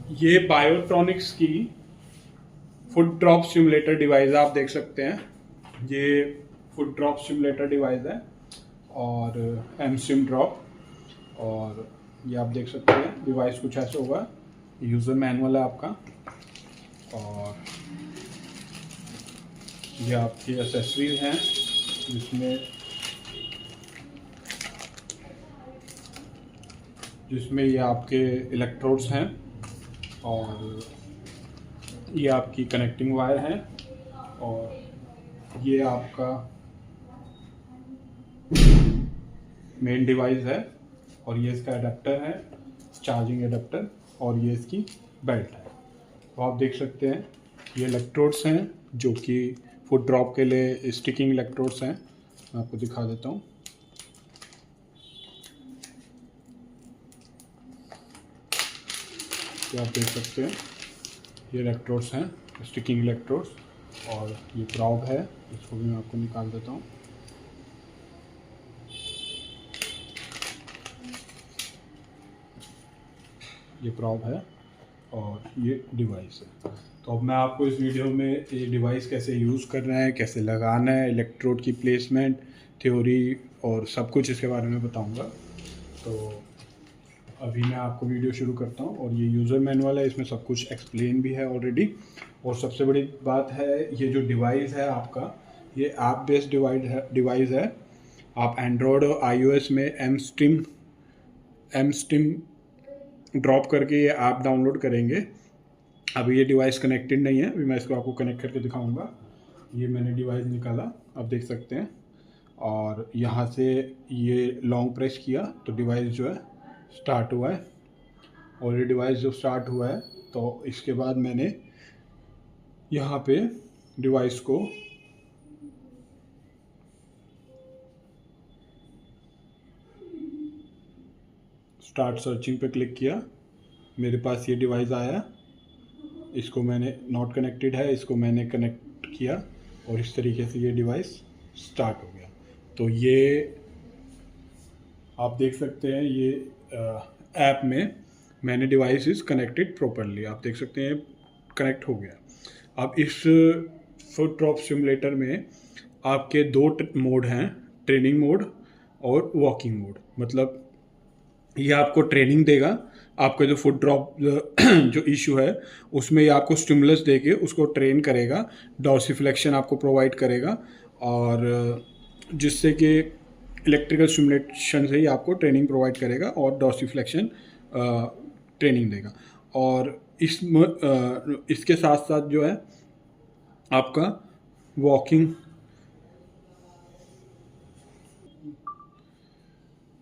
ये बायोट्रॉनिक्स की foot drop simulator device आप देख सकते हैं। ये फुट ड्रॉप सिमुलेटर डिवाइस है और एम सिम ड्रॉप। और ये आप देख सकते हैं डिवाइस कुछ ऐसा होगा। यूज़र मैनुअल है आपका और ये आपकी एसेसरीज हैं जिसमें जिसमें ये आपके इलेक्ट्रोड्स हैं और ये आपकी कनेक्टिंग वायर है और ये आपका मेन डिवाइस है और ये इसका एडाप्टर है, चार्जिंग एडाप्टर, और ये इसकी बेल्ट है। तो आप देख सकते हैं ये इलेक्ट्रोड्स हैं जो कि फुट ड्रॉप के लिए स्टिकिंग इलेक्ट्रोड्स हैं। मैं आपको दिखा देता हूँ। ये आप देख सकते हैं ये इलेक्ट्रोड्स हैं, स्टिकिंग इलेक्ट्रोड्स, और ये प्रॉब है, इसको भी मैं आपको निकाल देता हूँ। ये प्रॉब है और ये डिवाइस है। तो अब मैं आपको इस वीडियो में ये डिवाइस कैसे यूज़ करना है, कैसे लगाना है, इलेक्ट्रोड की प्लेसमेंट, थ्योरी और सब कुछ इसके बारे में बताऊंगा। तो अभी मैं आपको वीडियो शुरू करता हूं। और ये यूज़र मैनुअल है, इसमें सब कुछ एक्सप्लेन भी है ऑलरेडी। और सबसे बड़ी बात है ये जो डिवाइस है आपका, ये ऐप बेस्ड डिवाइस है। आप एंड्रॉयड और iOS में एम स्टिम ड्रॉप करके ये ऐप डाउनलोड करेंगे। अभी ये डिवाइस कनेक्टेड नहीं है, अभी मैं इसको आपको कनेक्ट करके दिखाऊंगा। ये मैंने डिवाइस निकाला, आप देख सकते हैं, और यहाँ से ये लॉन्ग प्रेस किया तो डिवाइस जो है स्टार्ट हुआ है। और ये डिवाइस जो स्टार्ट हुआ है तो इसके बाद मैंने यहाँ पे डिवाइस को स्टार्ट सर्चिंग पे क्लिक किया, मेरे पास ये डिवाइस आया। इसको मैंने नॉट कनेक्टेड है, इसको मैंने कनेक्ट किया और इस तरीके से ये डिवाइस स्टार्ट हो गया। तो ये आप देख सकते हैं ये ऐप में मैंने डिवाइस इज़ कनेक्टेड प्रॉपरली, आप देख सकते हैं कनेक्ट हो गया। अब इस फुट ड्रॉप सिमुलेटर में आपके दो मोड हैं, ट्रेनिंग मोड और वॉकिंग मोड। मतलब ये आपको ट्रेनिंग देगा, आपका जो फुट ड्रॉप जो इशू है उसमें ये आपको स्टिमुलस देके उसको ट्रेन करेगा, डॉर्सिफ्लेक्शन आपको प्रोवाइड करेगा, और जिससे कि इलेक्ट्रिकल स्टिमुलेशन से ही आपको ट्रेनिंग प्रोवाइड करेगा और डॉर्सिफ्लेक्शन ट्रेनिंग देगा। और इसके साथ साथ जो है आपका वॉकिंग,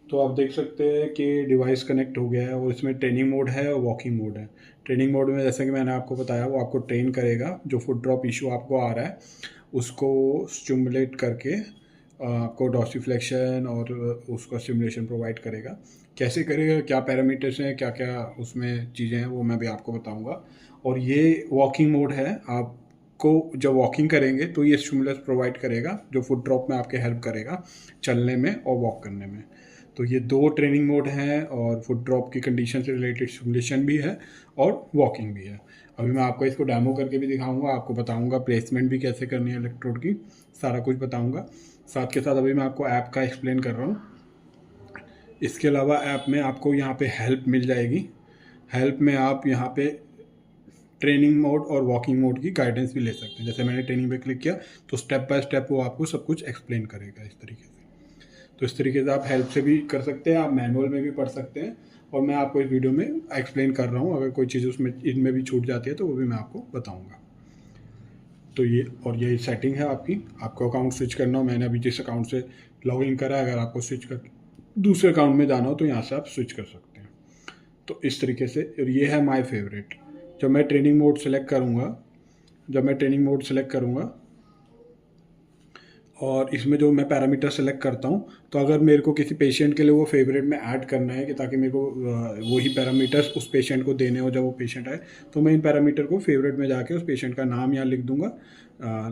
तो आप देख सकते हैं कि डिवाइस कनेक्ट हो गया है और इसमें ट्रेनिंग मोड है और वॉकिंग मोड है। ट्रेनिंग मोड में जैसे कि मैंने आपको बताया वो आपको ट्रेन करेगा, जो फुट ड्रॉप इशू आपको आ रहा है उसको स्टिमुलेट करके आपको डॉर्सिफ्लेक्शन और उसका स्टिमुलेशन प्रोवाइड करेगा। कैसे करेगा, क्या पैरामीटर्स हैं, क्या क्या उसमें चीज़ें हैं, वो मैं भी आपको बताऊँगा। और ये वॉकिंग मोड है, आपको जब वॉकिंग करेंगे तो ये स्टिमुलस प्रोवाइड करेगा जो फुट ड्रॉप में आपके हेल्प करेगा चलने में और वॉक करने में। तो ये दो ट्रेनिंग मोड हैं और फुट ड्रॉप की कंडीशन से रिलेटेड सिमुलेशन भी है और वॉकिंग भी है। अभी मैं आपको इसको डेमो करके भी दिखाऊंगा, आपको बताऊंगा प्लेसमेंट भी कैसे करनी है इलेक्ट्रोड की, सारा कुछ बताऊंगा। साथ के साथ अभी मैं आपको ऐप का एक्सप्लेन कर रहा हूँ। इसके अलावा ऐप में आपको यहाँ पे हेल्प मिल जाएगी। हेल्प में आप यहाँ पे ट्रेनिंग मोड और वॉकिंग मोड की गाइडेंस भी ले सकते हैं। जैसे मैंने ट्रेनिंग पे क्लिक किया तो स्टेप बाय स्टेप वो आपको सब कुछ एक्सप्लेन करेगा इस तरीके से। तो इस तरीके से आप हेल्प से भी कर सकते हैं, आप मैनुअल में भी पढ़ सकते हैं, और मैं आपको इस वीडियो में एक्सप्लेन कर रहा हूँ। अगर कोई चीज़ उसमें इनमें भी छूट जाती है तो वो भी मैं आपको बताऊँगा। तो ये सेटिंग है आपकी, आपको अकाउंट स्विच करना हो, मैंने अभी जिस अकाउंट से लॉग इन करा है, अगर आपको स्विच कर दूसरे अकाउंट में जाना हो तो यहाँ से आप स्विच कर सकते हैं। तो इस तरीके से, और ये है माई फेवरेट। जब मैं ट्रेनिंग मोड सेलेक्ट करूँगा और इसमें जो मैं पैरामीटर सेलेक्ट करता हूँ, तो अगर मेरे को किसी पेशेंट के लिए वो फेवरेट में ऐड करना है कि ताकि मेरे को वही पैरामीटर्स उस पेशेंट को देने हो जब वो पेशेंट आए, तो मैं इन पैरामीटर को फेवरेट में जाके उस पेशेंट का नाम यहाँ लिख दूँगा।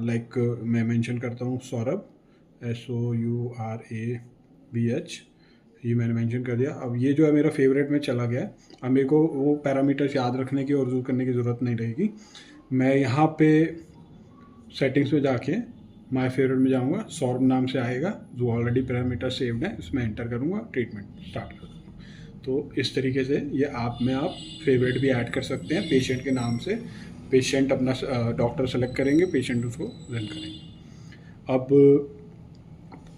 लाइक मैं मेंशन करता हूँ सौरभ, SOURABH, ये मैंने मेंशन कर दिया। अब ये जो है मेरा फेवरेट में चला गया। अब मेरे को वो पैरामीटर्स याद रखने की और यूज़ करने की ज़रूरत नहीं रहेगी। मैं यहाँ पे सेटिंग्स में जाके माय फेवरेट में जाऊँगा, सॉर्ब नाम से आएगा जो ऑलरेडी पैरामीटर सेव्ड है, उसमें एंटर करूँगा, ट्रीटमेंट स्टार्ट कर दूँगा। तो इस तरीके से ये आप में आप फेवरेट भी ऐड कर सकते हैं पेशेंट के नाम से। पेशेंट अपना डॉक्टर सेलेक्ट करेंगे, पेशेंट उसको रन करेंगे। अब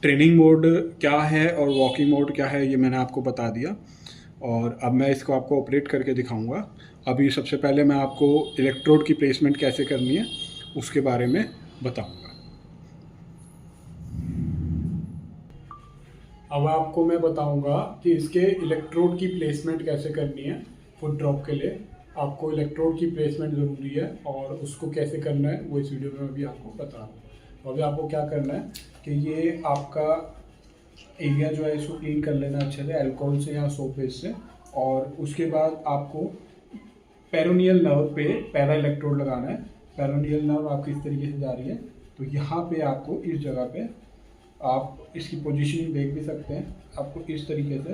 ट्रेनिंग मोड क्या है और वॉकिंग मोड क्या है ये मैंने आपको बता दिया, और अब मैं इसको आपको ऑपरेट करके दिखाऊंगा। अभी सबसे पहले मैं आपको इलेक्ट्रोड की प्लेसमेंट कैसे करनी है उसके बारे में बताऊंगा। अब आपको मैं बताऊंगा कि इसके इलेक्ट्रोड की प्लेसमेंट कैसे करनी है। फुट ड्रॉप के लिए आपको इलेक्ट्रोड की प्लेसमेंट ज़रूरी है और उसको कैसे करना है वो इस वीडियो में अभी आपको बता रहा हूँ। तो अभी आपको क्या करना है कि ये आपका एरिया जो है इसको क्लीन कर लेना अच्छे से अल्कोहल से या सोप बेस से, और उसके बाद आपको पेरोनियल नर्व पे पहला इलेक्ट्रोड लगाना है। पेरोनियल नर्व आपकी इस तरीके से जा रही है, तो यहाँ पे आपको इस जगह पे आप इसकी पोजीशनिंग देख भी सकते हैं। आपको इस तरीके से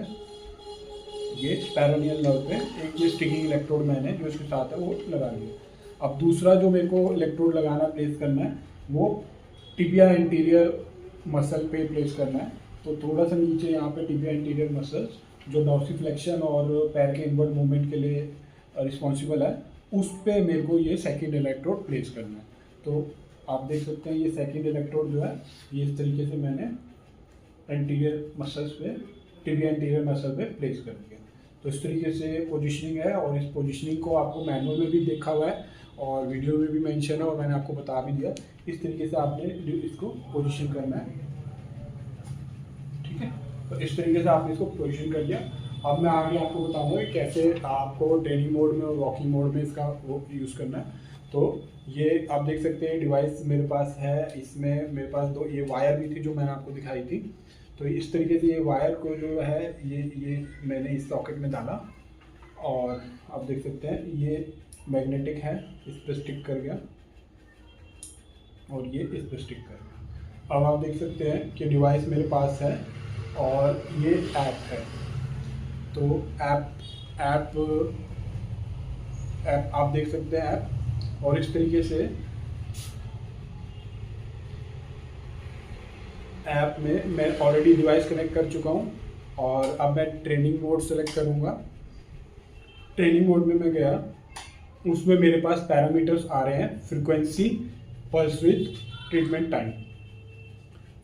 ये पेरोनियल नर्व पे एक ये स्टिकिंग इलेक्ट्रोड मैंने जो इसके साथ है वो लगा लिया। अब दूसरा जो मेरे को इलेक्ट्रोड लगाना प्लेस करना है वो टिबिया इंटीरियर मसल पे प्लेस करना है। तो थोड़ा सा नीचे यहाँ पे टिबिया इंटीरियर मसल्स जो डॉर्सिफ्लेक्शन और पैर के इनवर्ड मूवमेंट के लिए रिस्पॉन्सिबल है, उस पे मेरे को ये सेकंड इलेक्ट्रोड प्लेस करना है। तो आप देख सकते हैं ये सेकंड इलेक्ट्रोड जो है ये इस तरीके से मैंने इंटीरियर मसल्स पे टिबिया इंटीरियर मसल पे प्लेस कर दिया। तो इस तरीके से पोजीशनिंग है, और इस पोजीशनिंग को आपको मैनुअल में भी देखा हुआ है और वीडियो में भी मेंशन है और मैंने आपको बता भी दिया। इस तरीके से आपने इसको पोजीशन करना है, ठीक है। तो इस तरीके से आपने इसको पोजीशन कर लिया। अब मैं आगे आपको बताऊंगा कि कैसे आपको ट्रेनिंग मोड में और वॉकिंग मोड में इसका वो यूज़ करना है। तो ये आप देख सकते हैं डिवाइस मेरे पास है, इसमें मेरे पास दो ये वायर भी थी जो मैंने आपको दिखाई थी। तो इस तरीके से ये वायर को जो है ये मैंने इस सॉकेट में डाला, और आप देख सकते हैं ये मैग्नेटिक है, इस पर स्टिक कर गया और ये इस पर स्टिक कर गया। अब आप देख सकते हैं कि डिवाइस मेरे पास है और ये ऐप है। तो ऐप आप देख सकते हैं ऐप, और इस तरीके से ऐप में मैं ऑलरेडी डिवाइस कनेक्ट कर चुका हूँ। और अब मैं ट्रेनिंग मोड सेलेक्ट करूँगा। ट्रेनिंग मोड में मैं गया, उसमें मेरे पास पैरामीटर्स आ रहे हैं, frequency, pulse width, treatment time.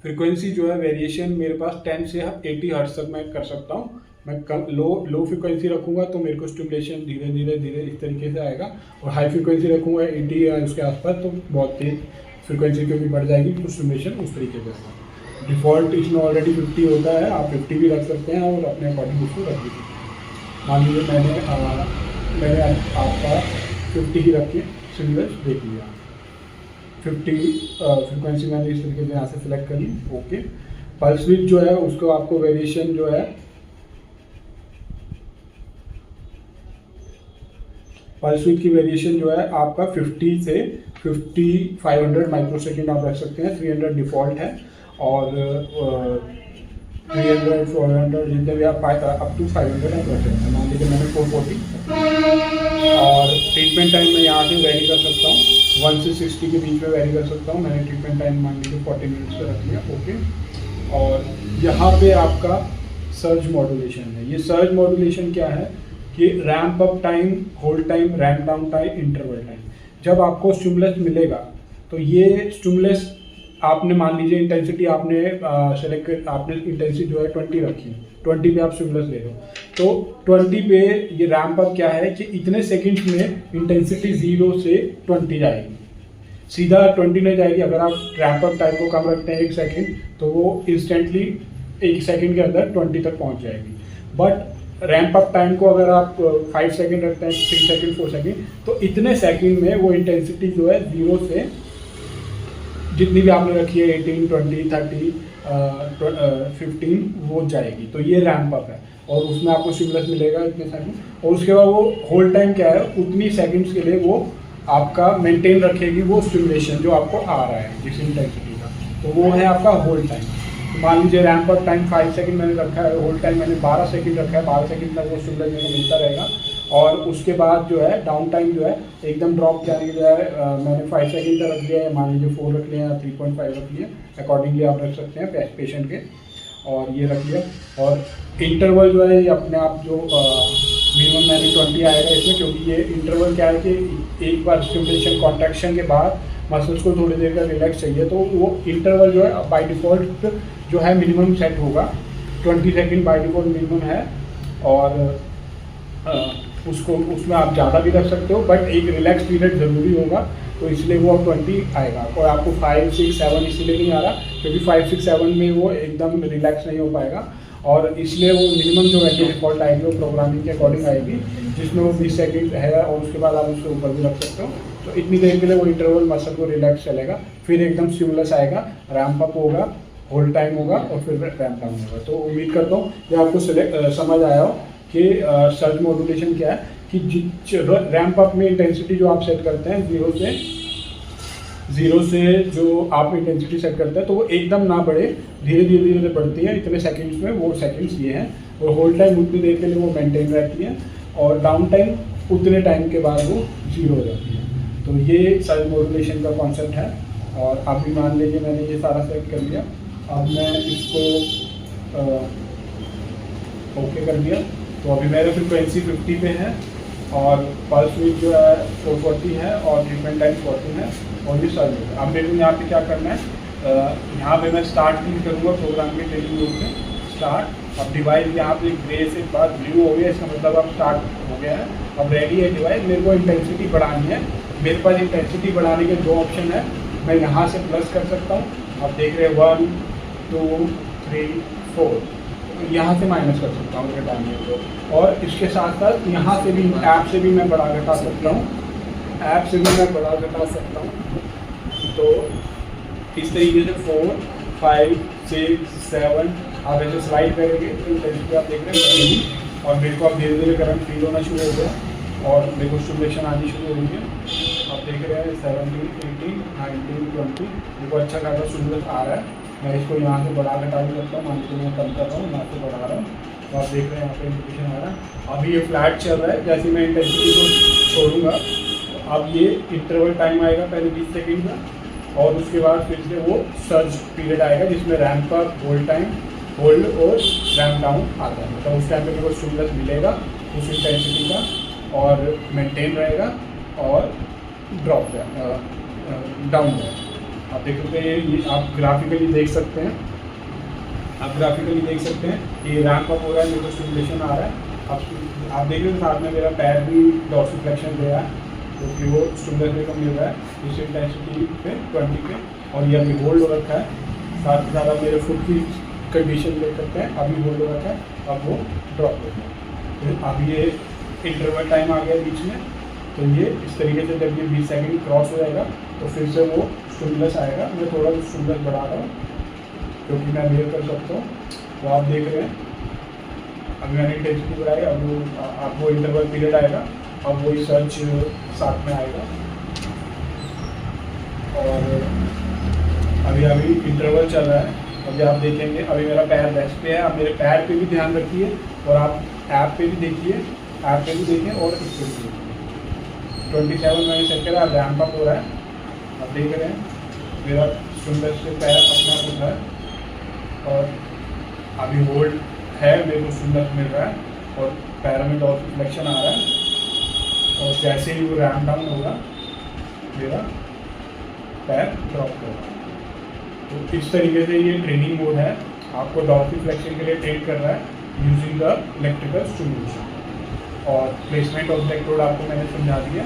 Frequency जो है वेरिएशन मेरे पास 10 से 80 हर्ट्ज तक मैं कर सकता हूँ। मैं कम लो फ्रीक्वेंसी रखूँगा तो मेरे को स्टिमुलेशन धीरे धीरे इस तरीके से आएगा, और हाई फ्रीक्वेंसी रखूँगा 80 या उसके आसपास तो बहुत तेज फ्रीक्वेंसी क्योंकि बढ़ जाएगी तो स्टिमुलेशन उस तरीके से आएगा। डिफ़ॉल्ट इसमें ऑलरेडी 50 होता है, आप 50 भी रख सकते हैं और अपने अकॉर्डिंग उसको रख दीजिए। मान लीजिए मैंने आपका 50 ही रख के स्टिमुलस देख लिया। 50 फ्रीक्वेंसी मैंने इस तरीके से यहाँ से सिलेक्ट कर ली, ओके। पल्स विड्थ जो है उसको आपको वेरिएशन जो है पल्स विड्थ की वेरिएशन जो है आपका 50 से 5500 माइक्रोसेकंड आप रख सकते हैं। 300 डिफ़ॉल्ट है, और 300 400 जितने भी आप अप टू 500 आप रख सकते हैं। मान लीजिए मैंने 440, और ट्रीटमेंट टाइम मैं यहाँ से वेरी कर सकता हूँ, 1 से 60 के बीच में वेरी कर सकता हूँ। मैंने ट्रीटमेंट टाइम मान लीजिए 40 मिनट्स पे रख लिया, ओके। और यहाँ पे आपका सर्ज मॉड्यूलेशन है। ये सर्ज मॉड्यूलेशन क्या है कि ramp up time, hold time, ramp down time, interval time. जब आपको स्टिमुलस मिलेगा तो ये स्टिमुलस आपने मान लीजिए इंटेंसिटी आपने सेलेक्ट आपने इंटेंसिटी जो है 20 रखी, 20 पे आप स्टिमुलस ले रहे हो, तो 20 पे ये रैम्प अप क्या है कि इतने सेकंड्स में इंटेंसिटी 0 से 20 जाएगी, सीधा 20 नहीं जाएगी। अगर आप रैम्प अप टाइम को कम रखते हैं 1 सेकंड तो वो इंस्टेंटली 1 सेकंड के अंदर 20 तक पहुंच जाएगी। बट रैम्प अप टाइम को अगर आप 5 सेकंड रखते हैं, 6 सेकंड, 4 सेकंड, तो इतने सेकंड में वो इंटेंसिटी जो है 0 से जितनी भी आपने रखी है 18, 20, 30, 15 वो जाएगी। तो ये रैम्प अप है, और उसमें आपको स्टिमुलस मिलेगा इतने सेकंड, और उसके बाद वो होल्ड टाइम क्या है, उतनी सेकंड्स के लिए वो आपका मेंटेन रखेगी वो स्टिमुलेशन जो आपको आ रहा है जिस इंटेंसिटी का, तो वो है आपका होल्ड टाइम। मान लीजिए रैंप अप टाइम 5 सेकंड मैंने रखा है, होल्ड टाइम मैंने 12 सेकंड रखा है, 12 सेकंड तक वो स्टिमुलस मेरे को मिलता रहेगा। और उसके बाद जो है डाउन टाइम जो है एकदम ड्रॉप जाने के लिए मैंने 5 सेकंड का रख लिया है, मान लीजिए 4 रख लिया या 3.5 रख लिया, अकॉर्डिंगली आप रख सकते हैं पेशेंट के। और ये रख लिया। और इंटरवल जो है ये अपने आप जो मिनिमम मैंने 20 आएगा इसमें, क्योंकि ये इंटरवल क्या है कि एक बार स्टिमुलेशन कॉन्ट्रैक्शन के बाद मसल्स को थोड़ी देर का रिलैक्स चाहिए, तो वो इंटरवल जो है बाय डिफ़ॉल्ट जो है मिनिमम सेट होगा, 20 सेकंड बाय डिफ़ॉल्ट मिनिमम है। और उसको उसमें आप ज़्यादा भी रख सकते हो, बट एक रिलैक्स पीरियड ज़रूरी होगा, तो इसलिए वो 20 आएगा। और आपको 5, 6, 7 इसलिए नहीं आ रहा क्योंकि 5, 6, 7 में वो एकदम रिलैक्स नहीं हो पाएगा, और इसलिए वो मिनिमम जो वैल्यू डिफ़ॉल्ट आएगी वो प्रोग्रामिंग के अकॉर्डिंग आएगी, जिसमें वो 20 सेकंड है, और उसके बाद आप उसके ऊपर भी रख सकते हो। तो इतनी देर के लिए वो इंटरवल मसल को रिलैक्स चलेगा, फिर एकदम स्टिमुलस आएगा, रैंप अप होगा, होल्ड टाइम होगा, और फिर रैंप डाउन होगा। तो उम्मीद करता हूँ कि आपको समझ आया हो कि सर्ज मॉड्यूलेशन क्या है, कि रैंप अप में इंटेंसिटी जो आप सेट करते हैं जीरो से जो आप इंटेंसिटी सेट करते हैं, तो वो एकदम ना बढ़े, धीरे धीरे धीरे बढ़ती है इतने सेकंड्स में, वो सेकंड्स ये हैं। और होल्ड टाइम उतनी देर के लिए वो मेंटेन रहती है, और डाउन टाइम उतने टाइम के बाद वो जीरो हो जाती है। तो ये सर्ज मॉड्यूलेशन का कॉन्सेप्ट है। और आप भी मान लीजिए मैंने ये सारा सेट कर लिया, अब मैं इसको ओके कर दिया। तो अभी मेरा फ्रिक्वेंसी 50 पे है, और पल्स विड्थ जो है 440 है, और ट्रीटमेंट टाइम 14 है, और ये सर्ज है। अब मेरे को यहाँ पे क्या करना है, यहाँ पे मैं स्टार्ट नहीं करूँगा प्रोग्राम के ट्रेनिंग मोड में, स्टार्ट। अब डिवाइस यहाँ पे ग्रे से बाद ब्लू हो गया, इसका मतलब अब स्टार्ट हो गया है, अब रेडी है डिवाइस। मेरे को इंटेंसिटी बढ़ानी है, मेरे पास इंटेंसिटी बढ़ाने के 2 ऑप्शन है, मैं यहाँ से प्लस कर सकता हूँ, आप देख रहे हैं 1, 2, 3, 4, यहाँ से माइनस कर सकता हूँ घटाने को। और इसके साथ साथ यहाँ से भी, ऐप से भी मैं बढ़ा घटा सकता हूँ, ऐप से भी मैं बढ़ा घटा सकता हूँ। तो इस तरीके से 4, 5, 6, 7 आप ऐसे स्लाइड करेंगे तो इंटेंसिटी आप देख रहे हैं, और मेरे को अब धीरे धीरे करंट फील होना शुरू हो गया, और मेरे को स्टिमुलेशन आनी शुरू हो गई है। आप देख रहे हैं 17, 18, 19, 20 मेरे को अच्छा खासा स्टिमुलेशन आ रहा है। मैं इसको यहाँ से बढ़ा घटा भी सकता हूँ, मान लीजिए मैं कम कर रहा हूँ, यहाँ से बढ़ा रहा हूँ, तो आप देख रहे हैं यहाँ पे इंडिकेशन आ रहा है। अभी ये फ्लैट चल रहा है, जैसे मैं इंटेंसिटी को छोड़ूंगा तो अब ये इंटरवल टाइम आएगा पहले 20 सेकंड का, और उसके बाद फिर से वो सर्ज पीरियड आएगा, जिसमें ramp up, hold time, hold और रैंप डाउन आता है। तो उस टाइम पे मेरे को स्टिमुलस मिलेगा उस इंटेंसिटी का, और मेंटेन रहेगा, और ड्रॉप डाउन रहेगा। आप देख सकते हैं, ये आप ग्राफिकली देख सकते हैं, आप ग्राफिकली देख सकते हैं कि रैंप अप हो रहा है, मेरे को स्टिमुलेशन आ रहा है। आप देख रहे हैं साथ में मेरा पैर भी डॉर्सिफ्लेक्शन दे रहा है, क्योंकि वो स्टिमुलस मेरे को मिल रहा है इस इंटेंसिटी पे 20 पे, और ये अभी होल्ड हो रखा है। साथ ही साथ आप मेरे फुट की कंडीशन देख सकते हैं, अभी होल्ड हो रखा है, अब वो ड्रॉप हो गया। तो अब ये इंटरवल टाइम आ गया बीच में, तो ये इस तरीके से जब ये 20 सेकंड क्रॉस हो जाएगा तो फिर से वो स्टिमुलस आएगा। मैं थोड़ा स्टिमुलस बढ़ा रहा हूँ क्योंकि मैं मेयर कर सकता हूँ। तो आप देख रहे हैं अभी मैंने इंटेंसिटी बढ़ाई, अब वो आपको इंटरवल पीरियड आएगा, अब वही सर्च साथ में आएगा। और अभी इंटरवल चल रहा है, अभी आप देखेंगे अभी मेरा पैर रेस्ट पे है। आप मेरे पैर पे भी ध्यान रखिए, और आप ऐप पे भी देखिए, ऐप पे भी देखें, और इस पे भी देखिए। 27 मैंने सेट करा, रैंप अप हो रहा है, आप देख रहे हैं मेरा स्टिमुलस से पैर अपना उठ रहा है, और अभी होल्ड है, मेरे को स्टिमुलस मिल रहा है, और पैरों में डॉर्सिफ्लेक्शन आ रहा है, और जैसे ही वो रैंप डाउन होगा मेरा पैर ड्रॉप होगा। तो इस तरीके से ये ट्रेनिंग मोड है, आपको डॉर्सिफ्लेक्शन के लिए ट्रेन कर रहा है यूजिंग द इलेक्ट्रिकल स्टिमुलेशन। और प्लेसमेंट ऑफ इलेक्ट्रोड आपको मैंने समझा दिया।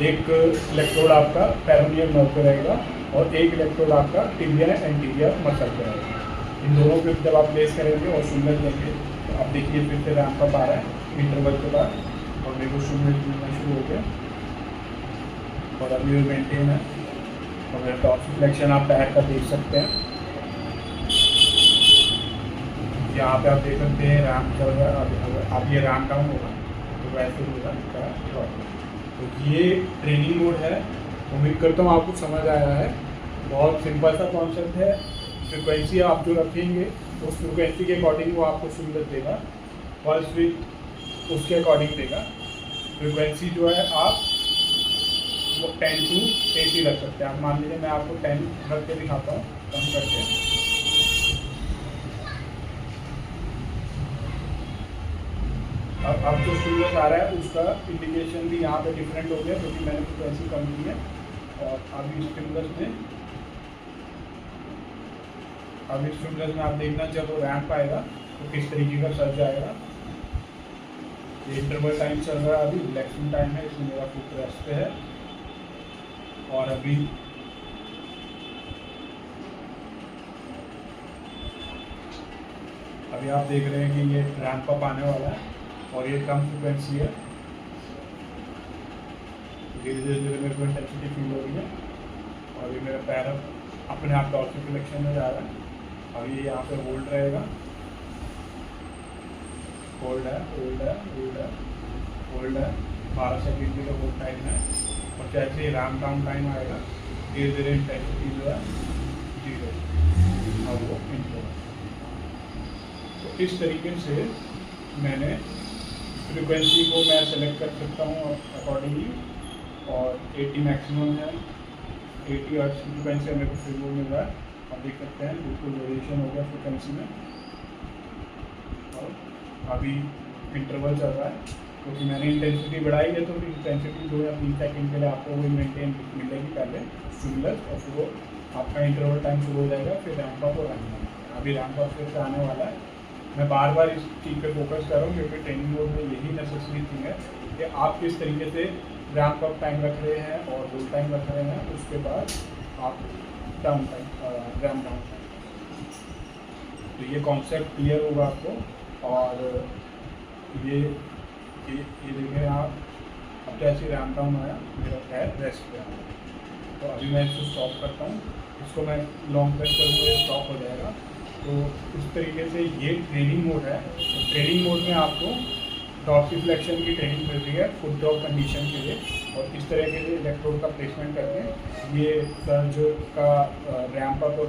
एक इलेक्ट्रोड आपका पेरोनियल नर्व पे रहेगा, और एक इलेक्ट्रोड आपका टिबिया एंटीरियर मसल पे रहेगा। इन दोनों पे जब आप प्लेस करेंगे और स्टिमुलस देंगे तो आप देखिए फिर से रैंप अप आ रहा है इंटरवल के बाद, और मेरे को स्टिमुलस मिलना शुरू हो गया, और अभी वो मेंटेन है। और मेरा डॉर्सिफ्लेक्शन आप पैर का देख सकते हैं, यहाँ पे आप देख सकते हैं रैंप चल रहा है। अब ये रैंप डाउन होगा तो वैसे होगा ड्रॉप। तो ये ट्रेनिंग मोड है। उम्मीद करता हूँ आपको समझ आया है। बहुत सिंपल सा कॉन्सेप्ट है, फ्रिक्वेंसी आप जो रखेंगे उस फ्रिक्वेंसी के अकॉर्डिंग वो आपको स्टिमुलस देगा, पल्स विड्थ उसके अकॉर्डिंग देगा। फ्रिक्वेंसी जो है आप वो 10 to 80 रख सकते हैं। आप मान लीजिए मैं आपको 10 रख के दिखाता हूँ कम करके। अब जो स्टिमुलस आ रहा है उसका इंडिकेशन भी यहाँ पे डिफरेंट हो गया क्योंकि मैंने फ्रिक्वेंसी कम की है। और अभी स्टिमुलस में आप देखना जब वो रैंप आएगा तो किस तरीके का सर्च आएगा। ये इंटरवल टाइम चल रहा है, अभी रिलैक्सिंग टाइम है, इसमें मेरा फुट रेस्ट पे है। और अभी आप देख रहे हैं कि ये रैंप अप आने वाला है और ये कम फ्रिक्वेंसी है। धीरे धीरे मेरे को इंटेंसिटी फील हो रही है और ये मेरा पैर अपने आप डॉर्सिफिलेक्शन में जा रहा है। अब ये यहाँ पे होल्ड रहेगा, होल्ड है 12 सेकेंड का होल्ड टाइम है। और जैसे ही रैंप डाउन टाइम आएगा धीरे धीरे इंटेंसिटी जो है 0 और वो इंटरवल। तो इस तरीके से मैंने फ्रिक्वेंसी को मैं सेलेक्ट कर सकता हूँ अकॉर्डिंगली। और 80 मैक्सिमम है, 80 हर्ट्ज फ्रिक्वेंसी मेरे को फ्री मिल रहा है। आप देख सकते हैं बिल्कुल वेरिएशन हो गया फ्रिक्वेंसी में। और अभी इंटरवल चल रहा है क्योंकि मैंने इंटेंसिटी बढ़ाई है, तो फिर इंटेंसिटी 2 या 3 सेकेंड के लिए आपको वो मेंटेन मिलेगी पहले स्टिमुलस, और फिर वो आपका इंटरवल टाइम शुरू हो जाएगा। फिर रैंप अप और रैंप डाउन। अभी रैंप अप फिर से आने वाला है। मैं बार बार इस चीज़ पे फोकस कर रहा हूँ क्योंकि ट्रेनिंग मोड में यही नेसेसरी थिंग है कि आप किस तरीके से रैंप अप टाइम रख रहे हैं और होल्ड टाइम रख रहे हैं, उसके बाद आप down time ramp down time. तो ये कॉन्सेप्ट क्लियर होगा आपको। और ये देखें आप, अब जैसे रैंप डाउन आया मेरा पैर रेस्ट पे आया। तो अभी मैं इसको स्टॉप करता हूँ, इसको मैं लॉन्ग प्रेस करूँगा, ये स्टॉप हो जाएगा। तो इस तरीके से ये ट्रेनिंग मोड है। तो ट्रेनिंग मोड में आपको डॉर्सिफ्लेक्शन की ट्रेनिंग मिल रही है फुट ड्रॉप कंडीशन के लिए। और इस तरह के लिए इलेक्ट्रोड का प्लेसमेंट करके ये सर्ज का रैंप अप और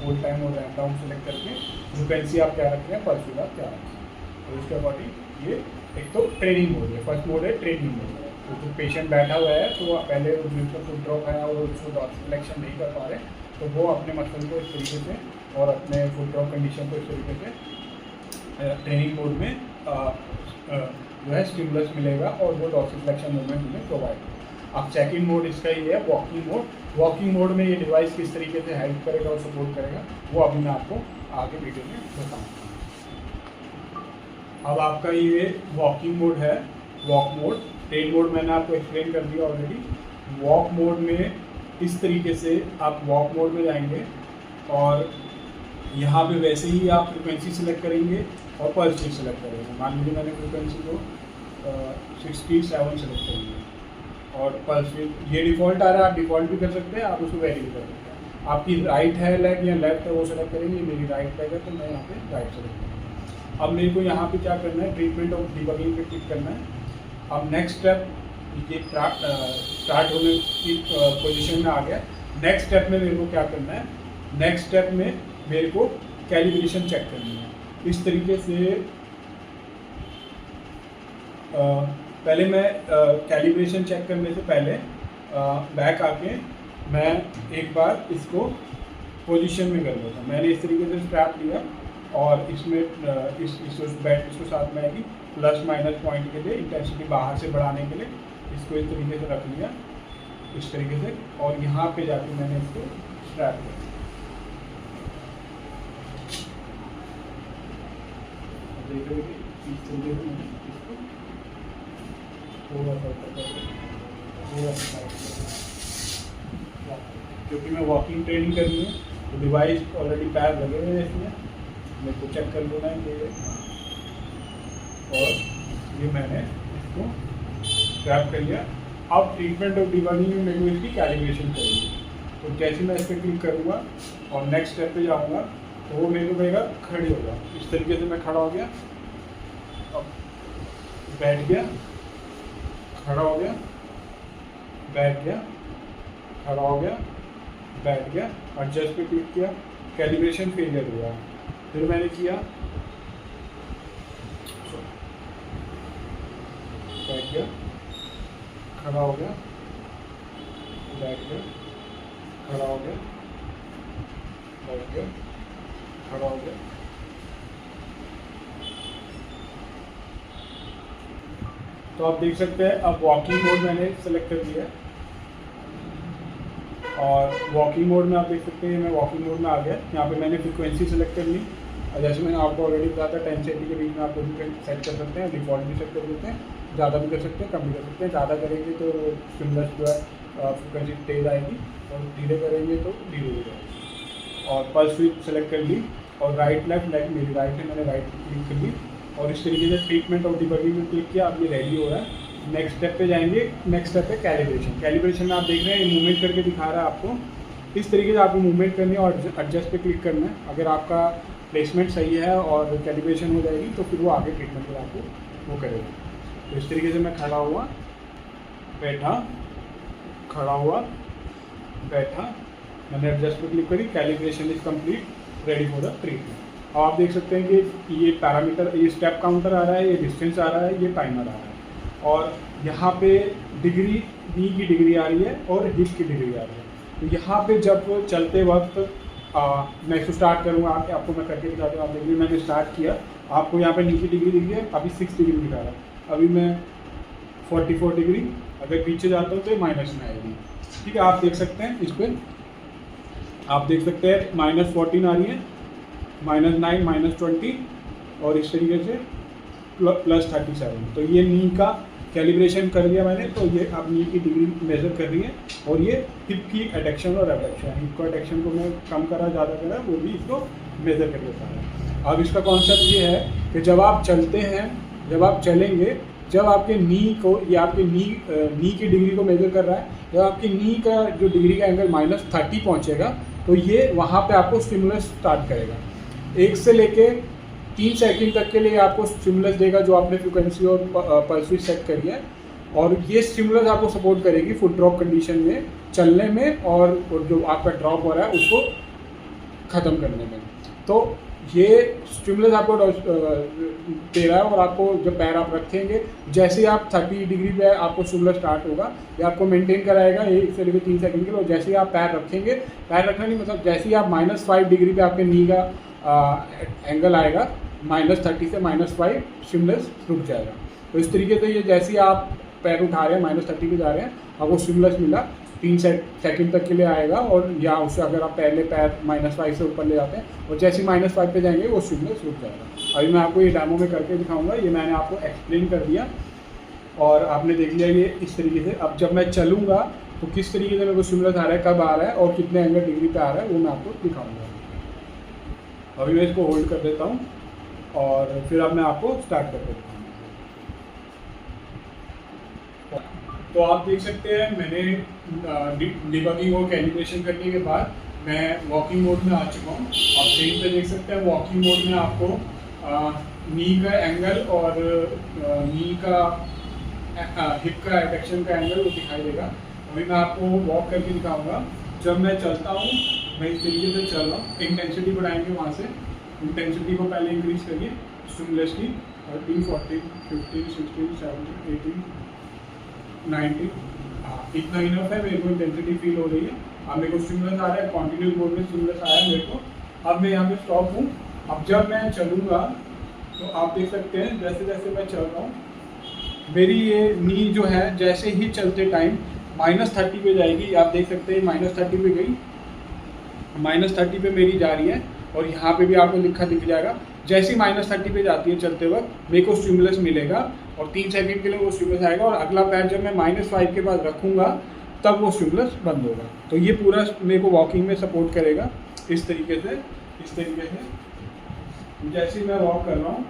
होल्ड टाइम और रैंप डाउन सेलेक्ट करके फ्रिक्वेंसी आप क्या रख रहे हैं, पल्स विड्थ आप क्या रख रहे हैं। तो उसके अकॉर्डिंग ये एक तो ट्रेनिंग मोड है, फर्स्ट मोड है ट्रेनिंग मोड। तो जो पेशेंट बैठा हुआ है तो पहले जिसको फुट ड्रॉप है और उसको डॉर्सिफ्लेक्शन नहीं कर पा रहे, तो वो अपने मसल को इस तरीके से और अपने फुट ड्रॉप कंडीशन को इस तरीके से ट्रेनिंग मोड में जो है स्टिमुलस मिलेगा और वो डॉर्सिफ्लेक्शन मूवमेंट उन्हें प्रोवाइड होगा। अब सेकंड मोड इसका ही है वॉकिंग मोड। वॉकिंग मोड में ये डिवाइस किस तरीके से हेल्प करेगा और सपोर्ट करेगा वो अभी मैं आपको आगे वीडियो में बताऊँगा। अब आपका ये वॉकिंग मोड है, वॉक मोड। ट्रेन मोड मैंने आपको एक्सप्लेन कर दिया ऑलरेडी। वॉक मोड में इस तरीके से आप वॉक मोड में जाएंगे और यहाँ पे वैसे ही आप फ्रिक्वेंसी सेलेक्ट करेंगे और पल्स विड्थ सेलेक्ट करेंगे। मान लीजिए मैंने फ्रिक्वेंसी को 67 सेलेक्ट करेंगे और पल्स विड्थ ये डिफ़ॉल्ट आ रहा है, आप डिफ़ॉल्ट भी कर सकते हैं, आप उसको वेरी भी कर सकते हैं। आपकी राइट है लेग या लेफ्ट है वो सेलेक्ट करेंगे। मेरी राइट लेग है तो मैं यहाँ पे राइट सेलेक्ट करूँगा। अब मेरे को यहाँ पे क्या करना है, ट्रीटमेंट ऑफ डिबगिंग पे क्लिक करना है। अब नेक्स्ट स्टेप ये स्टार्ट होने की पोजीशन में आ गया। नेक्स्ट स्टेप में मेरे को क्या करना है, नेक्स्ट स्टेप में मेरे को कैलिब्रेशन चेक करनी है। इस तरीके से पहले मैं कैलिब्रेशन चेक करने से पहले बैक आके मैं एक बार इसको पोजीशन में कर लेता हूँ। मैंने इस तरीके से स्ट्रैप लिया और इसमें इस बैट इसको साथ में आएगी प्लस माइनस पॉइंट के लिए इंटेंसिटी बाहर से बढ़ाने के लिए इसको इस तरीके से रख लिया, इस तरीके से। और यहाँ पे जाके मैंने इसको स्ट्रैप किया। क्योंकि मैं वॉकिंग ट्रेनिंग करनी है तो डिवाइस ऑलरेडी पैर लगे हुए हैं इसमें, मेरे को चेक कर लेना है कि और ये मैंने इसको स्ट्रैप कर लिया। अब ट्रीटमेंट ऑफ डिबगिंग में मेरे को इसकी कैलिब्रेशन करेंगे। तो जैसे मैं इस पर क्लिक करूँगा और नेक्स्ट स्टेप पे जाऊँगा तो वो मेरे को कहेगा खड़े हो जाओ। इस तरीके से मैं खड़ा हो गया, अब बैठ गया, खड़ा हो गया, बैठ गया, खड़ा हो गया, बैठ गया। एडजस्ट पे क्लिक किया कैलिब्रेशन फेलियर हुआ। फिर मैंने किया, बैठ गया, खड़ा हो गया, बैठ गया, खड़ा हो गया, बैठ गया, खड़ा हो गया। तो आप देख सकते हैं अब वॉकिंग मोड मैंने सेलेक्ट कर दिया है, और वॉकिंग मोड में आप देख सकते हैं मैं वॉकिंग मोड में आ गया। यहाँ पे मैंने फ्रीक्वेंसी सेलेक्ट कर ली, और जैसे मैंने आपको ऑलरेडी बताया था 10 से 80 के बीच में आप लोग सेट कर सकते हैं, डिफ़ॉल्ट भी सेट कर देते हैं, ज़्यादा भी कर सकते हैं, कम भी कर सकते हैं। ज़्यादा करेंगे तो स्टिमुलस जो है फ्रिक्वेंसी तेज़ आएगी, और धीरे करेंगे तो धीरे हो जाएगी। और पल्स विड्थ सेलेक्ट कर ली, और राइट लेफ्ट मेरी राइट है, मैंने राइट क्लिक कर ली, और इस तरीके से ट्रीटमेंट और डिबगिंग में क्लिक किया। अब ये रेडी हो रहा है। नेक्स्ट स्टेप पे जाएंगे। नेक्स्ट स्टेप है कैलिब्रेशन। कैलिब्रेशन में आप देख रहे हैं ये मूवमेंट करके दिखा रहा है आपको। इस तरीके से आपको मूवमेंट करनी है और एडजस्ट पे क्लिक करना है। अगर आपका प्लेसमेंट सही है और कैलिब्रेशन हो जाएगी तो फिर वो आगे ट्रीटमेंट पर आपको वो करेगा। तो इस तरीके से मैं खड़ा हुआ, बैठा, खड़ा हुआ, बैठा, मैंने एडजस्ट पे क्लिक करी, calibration is complete, ready for the treatment. अब आप देख सकते हैं कि ये पैरामीटर, ये स्टेप काउंटर आ रहा है, ये डिस्टेंस आ रहा है, ये टाइमर आ रहा है, और यहाँ पे डिग्री, नी की डिग्री आ रही है और हिप की डिग्री आ रही है। तो यहाँ पे जब चलते वक्त मैं इसको स्टार्ट करूँगा, आपको मैं करके दिखाता हूँ। आप देखिए मैंने स्टार्ट किया, आपको यहाँ पे नी की डिग्री दिख रही है, अभी 6 डिग्री दिखा रहा है, अभी मैं 44 डिग्री, अगर पीछे जाता हूँ तो माइनस में आएगी। ठीक है, आप देख सकते हैं इस पर, आप देख सकते हैं -14 आ रही है, -9, -20, और इस तरीके से +37। तो ये नी का कैलिब्रेशन कर लिया मैंने। तो ये अब नी की डिग्री मेजर कर रही है, और ये हिप की एडक्शन और एबडक्शन, हिप का एडक्शन को मैं कम करा ज़्यादा करा वो भी इसको मेजर कर देता है। अब इसका कॉन्सेप्ट ये है कि जब आप चलते हैं, जब आप चलेंगे, जब आपके नी को, ये आपके नी की डिग्री को मेजर कर रहा है, जब आपकी नी का जो डिग्री का एंगल -30 पहुँचेगा तो ये वहाँ पर आपको स्टिमुलस स्टार्ट करेगा। 1 से लेके 3 सेकंड तक के लिए आपको स्टिमुलस देगा, जो आपने फ्रिक्वेंसी और पल्स विड्थ सेट करी है, और ये स्टिमुलस आपको सपोर्ट करेगी फुट ड्रॉप कंडीशन में चलने में, और जो आपका ड्रॉप हो रहा है उसको ख़त्म करने में। तो ये स्टिमुलस आपको दे रहा है, और आपको जब पैर आप रखेंगे, जैसे ही आप 30 डिग्री पे आपको स्टिमुलस स्टार्ट होगा, ये आपको मेंटेन कराएगा 1 से लेकर 3 सेकंड के लिए। और जैसे ही आप पैर रखेंगे, पैर रखना नहीं मतलब जैसे ही आप -5 डिग्री पे आपके नी का एंगल आएगा, -30 से -5 स्टिमुलस रुक जाएगा। तो इस तरीके से ये जैसे ही आप पैर उठा रहे हैं, -30 पे जा रहे हैं, आपको स्टिमुलस मिला, 3 सेकंड तक के लिए आएगा, और या उससे अगर आप पहले पैर -5 से ऊपर ले जाते हैं और जैसे ही -5 पे जाएंगे वो स्टिमुलस रुक जाएगा। अभी मैं आपको ये डेमो में करके दिखाऊंगा। ये मैंने आपको एक्सप्लेन कर दिया और आपने देख लिया ये इस तरीके से। अब जब मैं चलूँगा तो किस तरीके से मेरे को स्टिमुलस आ रहा है, कब आ रहा है और कितने एंगल डिग्री पे आ रहा है, वो मैं आपको दिखाऊँगा। अभी मैं इसको होल्ड कर देता हूँ और फिर अब मैं आपको स्टार्ट करके दिखाऊंगा। तो आप देख सकते हैं मैंने डिबगिंग और कैलिब्रेशन करने के बाद मैं वॉकिंग मोड में आ चुका हूँ। आप स्क्रीन पे देख सकते हैं वॉकिंग मोड में आपको नी का एंगल और नी का हिप का एडक्शन का एंगल वो दिखाई देगा। अभी मैं आपको वॉक करके दिखाऊंगा। जब मैं चलता हूँ मैं इस तरीके से चल रहा हूँ। इंटेंसिटी बढ़ाएंगे वहाँ से, इंटेंसिटी को पहले इंक्रीज करिए स्टिमुलस की 13, 14, 15, 16, 17, 18, 19। हाँ, इतना इनफ है। मेरे को इंटेंसिटी फील हो रही है। अब मेरे को स्टिमुलस आ रहा है, कॉन्टिन्यूस मोड में स्टिमुलस आया है मेरे को। अब मैं यहाँ पे स्टॉप हूँ। अब जब मैं चलूँगा तो आप देख सकते हैं जैसे जैसे मैं चल रहा हूँ मेरी ये नी जो है जैसे ही चलते टाइम -30 पे जाएगी। आप देख सकते हैं -30 पे गई, -30 पे मेरी जा रही है और यहाँ पे भी आपको लिखा दिख जाएगा। जैसे ही -30 पे जाती है चलते वक्त मेरे को स्टिमुलस मिलेगा और 3 सेकंड के लिए वो स्टिमुलस आएगा और अगला पैर जब मैं -5 के बाद रखूँगा तब वो स्टिमुलस बंद होगा। तो ये पूरा मेरे को वॉकिंग में सपोर्ट करेगा इस तरीके से। जैसे ही मैं वॉक कर रहा हूँ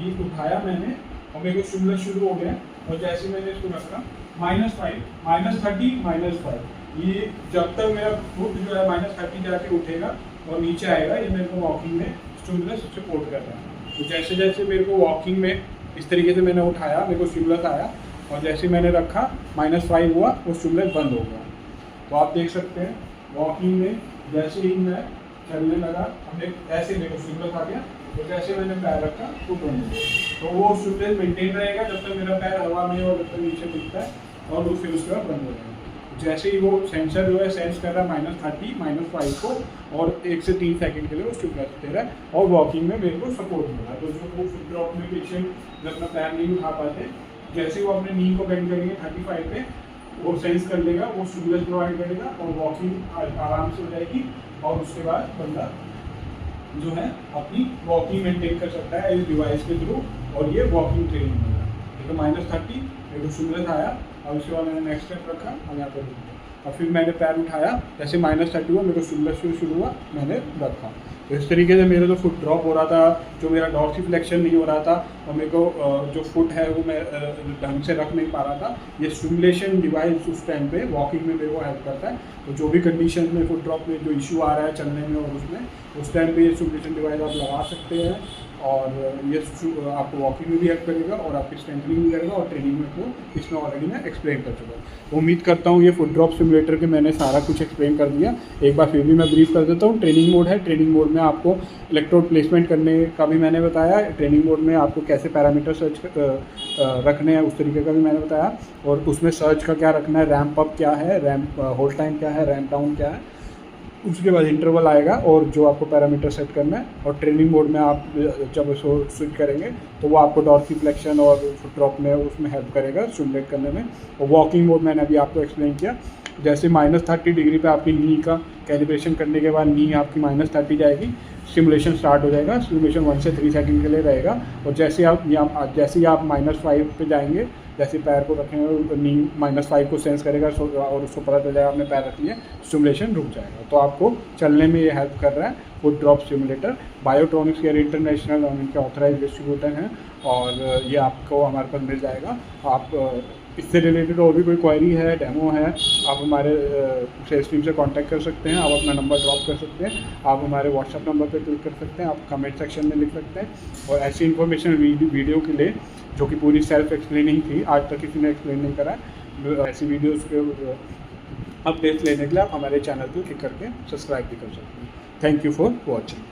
ये उठाया मैंने और मेरे को स्टिमुलस शुरू हो गया और जैसे मैंने इसको रखा -5, -30, -5, ये जब तक मेरा फुट जो है -30 जाके उठेगा और नीचे आएगा ये मेरे को वॉकिंग में स्टिमुलस सपोर्ट कर रहा है। तो जैसे जैसे मेरे को वॉकिंग में इस तरीके से मैंने उठाया मेरे को स्टिमुलस आया और जैसे मैंने रखा -5 हुआ वो स्टिमुलस बंद हो गया। तो आप देख सकते हैं वॉकिंग में जैसे ही मैं चलने लगा, हमने ऐसे देखो स्टिमुलस आ गया, तो जैसे मैंने पैर रखा फुट बन गया, तो वो स्टिमुलस मेंटेन रहेगा जब तक मेरा पैर हवा में और जब तक नीचे दिखता है, और वो फिर उसके बाद बंद हो जाएगा। जैसे ही वो सेंसर जो है सेंस कर रहा है -30 -5 को, और 1 से 3 सेकंड के लिए वो स्टिमुलस दे रहा है, और वॉकिंग में मेरे को सपोर्ट मिल रहा है। तो जो वो फुट ड्रॉप में पेशेंट जब अपना पैर नहीं उठा पाते, जैसे ही वो अपने नी को बेंड करेंगे 35 पे, वो सेंस कर लेगा, वो स्टिमुलस प्रोवाइड करेगा और वॉकिंग आराम से हो जाएगी, और उसके बाद बंदा जो है अपनी वॉकिंग मेंटेन कर सकता है इस डिवाइस के थ्रू, और ये वॉकिंग ट्रेनिंग होगा। देखो -30 मेरे को स्टिमुलस आया, और उसके बाद मैंने नेक्स्ट स्टेप रखा और यहाँ पर रुक गया, और फिर मैंने पैर उठाया, जैसे -30 हुआ मेरे को स्टिमुलस शुरू हुआ, मैंने रखा। तो इस तरीके से मेरा जो फुट ड्रॉप हो रहा था, जो मेरा डॉर्सिफ्लेक्शन नहीं हो रहा था, और मेरे को जो फुट है वो मैं ढंग से रख नहीं पा रहा था, ये स्टिमुलेशन डिवाइस उस टाइम पे वॉकिंग में मेरे को हेल्प करता है। तो जो भी कंडीशन में फुट ड्रॉप में जो इशू आ रहा है चलने में और उसमें, उस टाइम पे ये स्टिमुलेशन डिवाइस आप लगा सकते हैं, और ये आपको वॉकिंग में भी हेल्प करेगा और आपकी स्ट्रेंथनिंग भी करेगा, और ट्रेनिंग में तो इसमें ऑलरेडी मैं एक्सप्लेन कर चुका हूँ। तो उम्मीद करता हूँ ये फुट ड्रॉप सिमुलेटर के मैंने सारा कुछ एक्सप्लेन कर दिया। एक बार फिर भी मैं ब्रीफ कर देता हूँ। ट्रेनिंग मोड है, ट्रेनिंग मोड में आपको इलेक्ट्रोड प्लेसमेंट करने का भी मैंने बताया। ट्रेनिंग मोड में आपको कैसे पैरामीटर सर्च रखने हैं उस तरीके का भी मैंने बताया, और उसमें सर्च का क्या रखना है, रैम्प अप क्या है, रैम्प होल्ड टाइम क्या है, रैम्प डाउन क्या है, उसके बाद इंटरवल आएगा और जो आपको पैरामीटर सेट करना है। और ट्रेनिंग मोड में आप जब उसको स्विच करेंगे तो वो आपको डॉर्सिफ्लेक्शन और फुट ड्रॉप में उसमें हेल्प करेगा स्टिमुलेट करने में। और वॉकिंग मोड मैंने अभी आपको एक्सप्लेन किया, जैसे -30 डिग्री पे आपकी नी का कैलिब्रेशन करने के बाद नी आपकी -30 जाएगी, स्टिमुलेशन स्टार्ट हो जाएगा। स्टिमुलेशन 1 से 3 सेकंड के लिए रहेगा, और जैसे आप -5 पे जाएंगे, जैसे पैर को रखेंगे नी -5 को सेंस करेगा और उसको पता चल जाएगा आपने पैर रख लिया, स्टिमुलेशन रुक जाएगा। तो आपको चलने में ये हेल्प कर रहा है foot drop stimulator. Biotronics care international उनके ऑथराइज डिस्ट्रीब्यूटर हैं, और ये आपको हमारे पास मिल जाएगा। आप इससे रिलेटेड और भी कोई क्वेरी है, डेमो है, आप हमारे सेल्स टीम से कांटेक्ट कर सकते हैं। आप अपना नंबर ड्रॉप कर सकते हैं, आप हमारे व्हाट्सएप नंबर पर क्लिक कर सकते हैं, आप कमेंट सेक्शन में लिख सकते हैं। और ऐसी इन्फॉर्मेशन वीडियो के लिए जो कि पूरी सेल्फ एक्सप्लेनिंग थी, आज तक किसी ने एक्सप्लेन नहीं करा, ऐसी वीडियोज़ के अपडेट्स लेने के लिए आप हमारे चैनल पर क्लिक करके सब्सक्राइब भी कर सकते हैं। Thank you for watching.